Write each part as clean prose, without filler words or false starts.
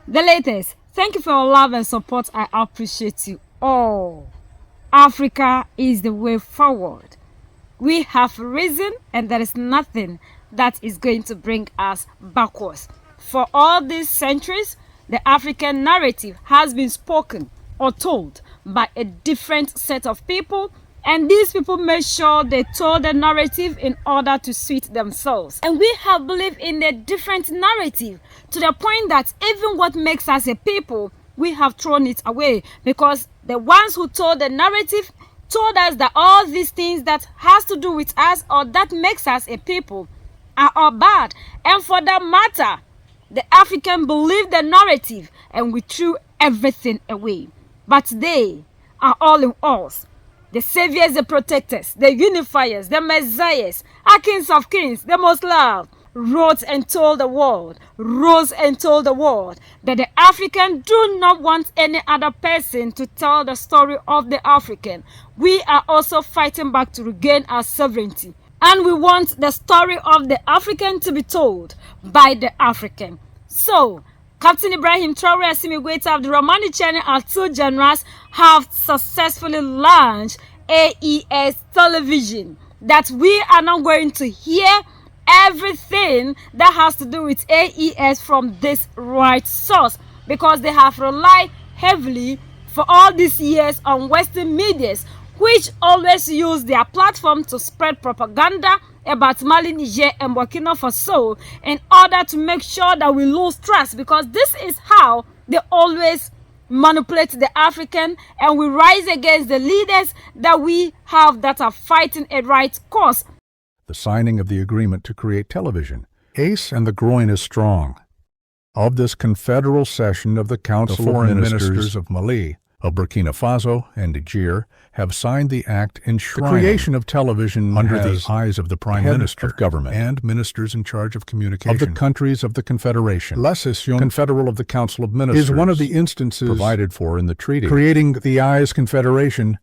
The latest. Thank you for your love and support. I appreciate you all. Africa is the way forward. We have risen, and there is nothing that is going to bring us backwards. For all these centuries, the African narrative has been spoken or told by a different set of people, and these people made sure they told the narrative in order to suit themselves. And we have believed in a different narrative to the point that even what makes us a people, we have thrown it away, because the ones who told the narrative told us that all these things that has to do with us or that makes us a people are all bad. And for that matter, the African believed the narrative and we threw everything away. But they are all in all. The saviors, the protectors, the unifiers, the messiahs, are kings of kings, the most loved, wrote and told the world, rose and told the world that the African do not want any other person to tell the story of the African. We are also fighting back to regain our sovereignty. And we want the story of the African to be told by the African. So, Captain Ibrahim Traore Asimi-Goita of the Romani channel and two generals have successfully launched AES television. That we are now going to hear everything that has to do with AES from this right source, because they have relied heavily for all these years on Western medias, which always use their platform to spread propaganda about Mali, Niger, and Burkina Faso in order to make sure that we lose trust, because this is how they always manipulate the African, and we rise against the leaders that we have that are fighting a right cause. The signing of the agreement to create television. Ace and the groin is strong. Of this confederal session of the Council of Ministers of Mali, of Burkina Faso, and Niger have signed the act enshrining the creation of television under the eyes of the Prime Minister of Government and ministers in charge of communication of the countries of the Confederation. La Session Confederal of the Council of Ministers is one of the instances provided for in the treaty, creating the eyes Confederation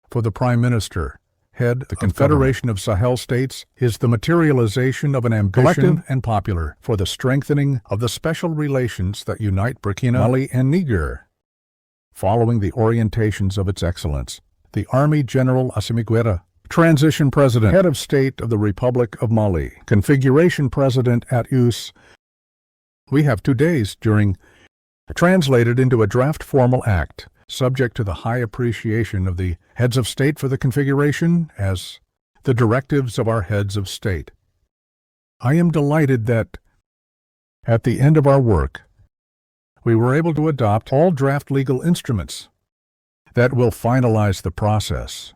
for the Prime Minister. Head, the Confederation of Sahel States, is the materialization of an ambition, collective and popular, for the strengthening of the special relations that unite Burkina, Mali, and Niger. Following the orientations of its excellence, the Army General Asimi-Goita, Transition President, Head of State of the Republic of Mali, Configuration President at use, we have 2 days during, translated into a draft formal act, subject to the high appreciation of the heads of state for the Configuration as the directives of our heads of state. I am delighted that, at the end of our work, we were able to adopt all draft legal instruments that will finalize the process,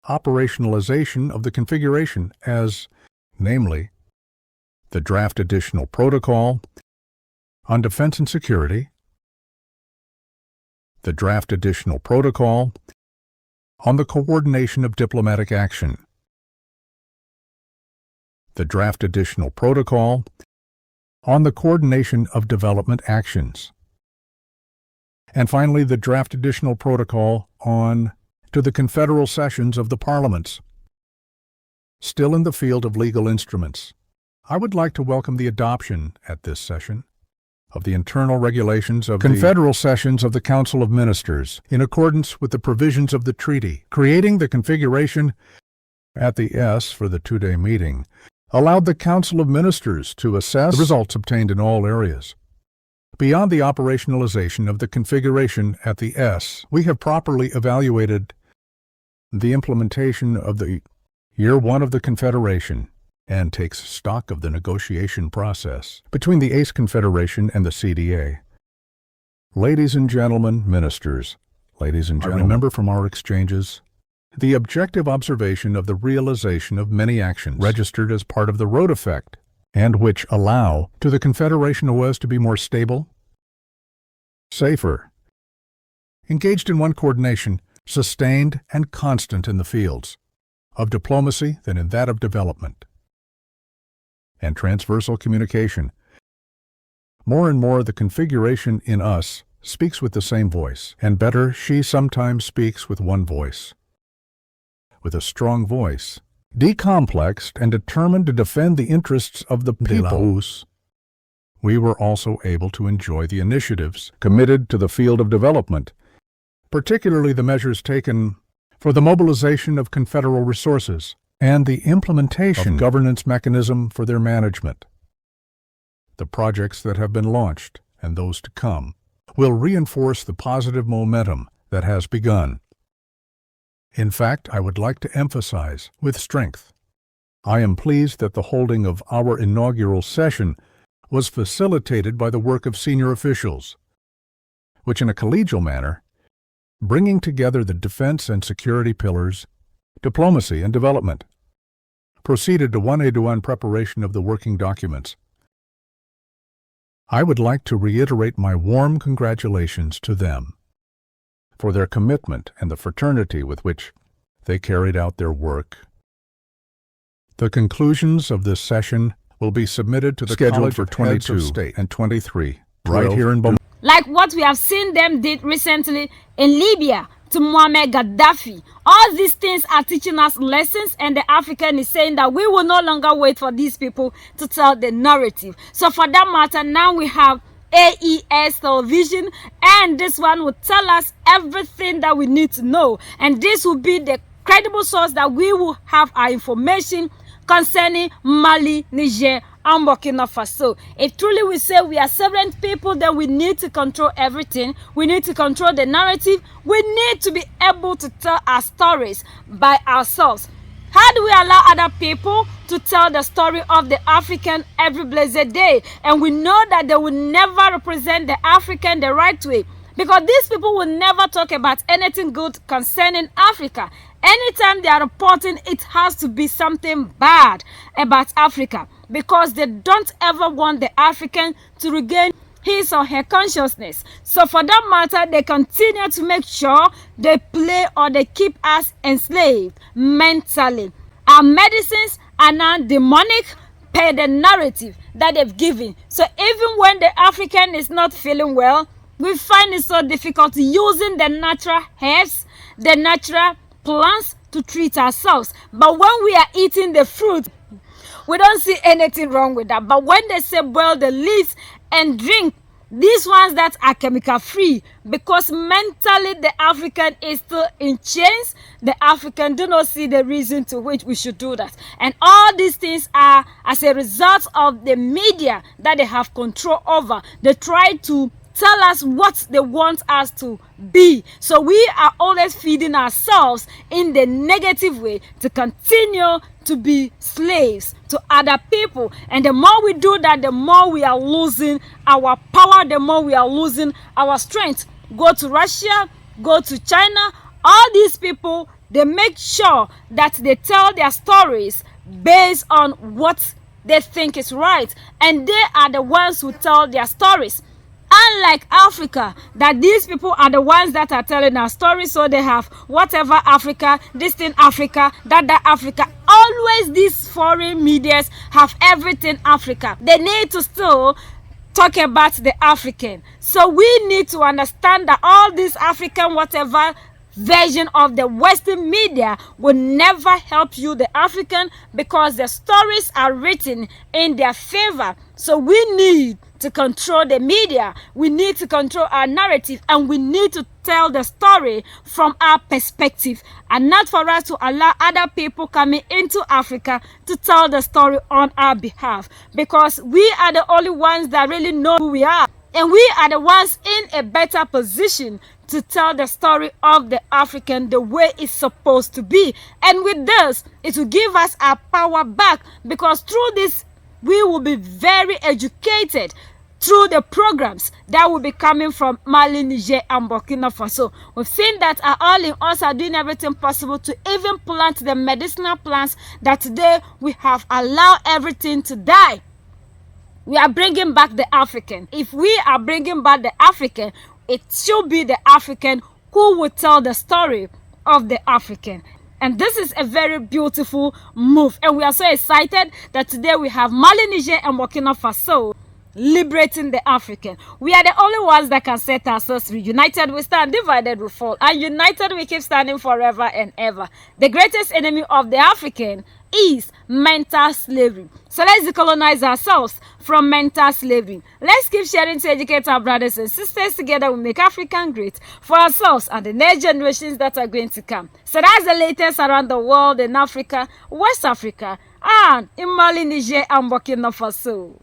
operationalization of the Configuration as, namely, the draft additional protocol on defense and security, the draft additional protocol on the coordination of diplomatic action, the draft additional protocol on the coordination of development actions, and finally the draft additional protocol on to the confederal sessions of the parliaments. Still in the field of legal instruments, I would like to welcome the adoption at this session of the internal regulations of confederal sessions of the Council of Ministers in accordance with the provisions of the treaty, creating the Configuration at the S for the 2-day meeting, allowed the Council of Ministers to assess the results obtained in all areas. Beyond the operationalization of the Configuration at the S, we have properly evaluated the implementation of the Year 1 of the Confederation and takes stock of the negotiation process between the ACE Confederation and the CDA. Ladies and gentlemen, ministers, ladies and gentlemen, I remember from our exchanges the objective observation of the realization of many actions registered as part of the road effect and which allow to the Confederation OS to be more stable, safer, engaged in one coordination, sustained and constant in the fields of diplomacy than in that of development and transversal communication. More and more the Configuration in us speaks with the same voice, and better she sometimes speaks with one voice. With a strong voice, decomplexed and determined to defend the interests of the people, we were also able to enjoy the initiatives committed to the field of development, particularly the measures taken for the mobilization of confederal resources and the implementation of governance mechanism for their management. The projects that have been launched and those to come will reinforce the positive momentum that has begun. In fact, I would like to emphasize with strength, I am pleased that the holding of our inaugural session was facilitated by the work of senior officials, which in a collegial manner, bringing together the defense and security pillars, diplomacy and development, proceeded to one-to-one preparation of the working documents. I would like to reiterate my warm congratulations to them for their commitment and the fraternity with which they carried out their work. The conclusions of this session will be submitted to the scheduled for 22 and 23, right here in Bamako. Like what we have seen them did recently in Libya to Muammar Gaddafi. All these things are teaching us lessons, and the African is saying that we will no longer wait for these people to tell the narrative. So for that matter, now we have AES television, and this one will tell us everything that we need to know, and this will be the credible source that we will have our information concerning Mali, Niger, and Burkina Faso. If truly we say we are sovereign people, then we need to control everything. We need to control the narrative. We need to be able to tell our stories by ourselves. How do we allow other people to tell the story of the African every blessed day? And we know that they will never represent the African the right way, because these people will never talk about anything good concerning Africa. Anytime they are reporting, it has to be something bad about Africa, because they don't ever want the African to regain his or her consciousness. So for that matter, they continue to make sure they play or they keep us enslaved mentally. Our medicines are now demonic per the narrative that they've given. So even when the African is not feeling well, we find it so difficult using the natural herbs, the natural plants to treat ourselves. But when we are eating the fruit, we don't see anything wrong with that. But when they say boil the leaves and drink, these ones that are chemical free, because mentally the African is still in chains, the African do not see the reason to which we should do that. And all these things are as a result of the media that they have control over. They try to tell us what they want us to be. So we are always feeding ourselves in the negative way to continue to be slaves to other people. And the more we do that, the more we are losing our power, the more we are losing our strength. Go to Russia, go to China, all these people, they make sure that they tell their stories based on what they think is right. And they are the ones who tell their stories. Unlike Africa, that these people are the ones that are telling our story, so they have whatever Africa, this thing Africa, that Africa. Always these foreign medias have everything Africa. They need to still talk about the African. So we need to understand that all this African whatever version of the Western media will never help you, the African, because the stories are written in their favor. So we need to control the media, we need to control our narrative, and we need to tell the story from our perspective, and not for us to allow other people coming into Africa to tell the story on our behalf, because we are the only ones that really know who we are, and we are the ones in a better position to tell the story of the African the way it's supposed to be. And with this, it will give us our power back, because through this we will be very educated through the programs that will be coming from Mali, Niger, and Burkina Faso. We've seen that our all in us are doing everything possible to even plant the medicinal plants that today we have allowed everything to die. We are bringing back the African. If we are bringing back the African, it should be the African who will tell the story of the African. And this is a very beautiful move. And we are so excited that today we have Mali, Niger, and Burkina Faso liberating the African. We are the only ones that can set ourselves free. United we stand, divided we fall. And united we keep standing forever and ever. The greatest enemy of the African is mental slavery. So let's decolonize ourselves from mental slavery. Let's keep sharing to educate our brothers and sisters. Together we make Africa great for ourselves and the next generations that are going to come. So that's the latest around the world in Africa, West Africa, and in Mali, Niger, and Burkina Faso.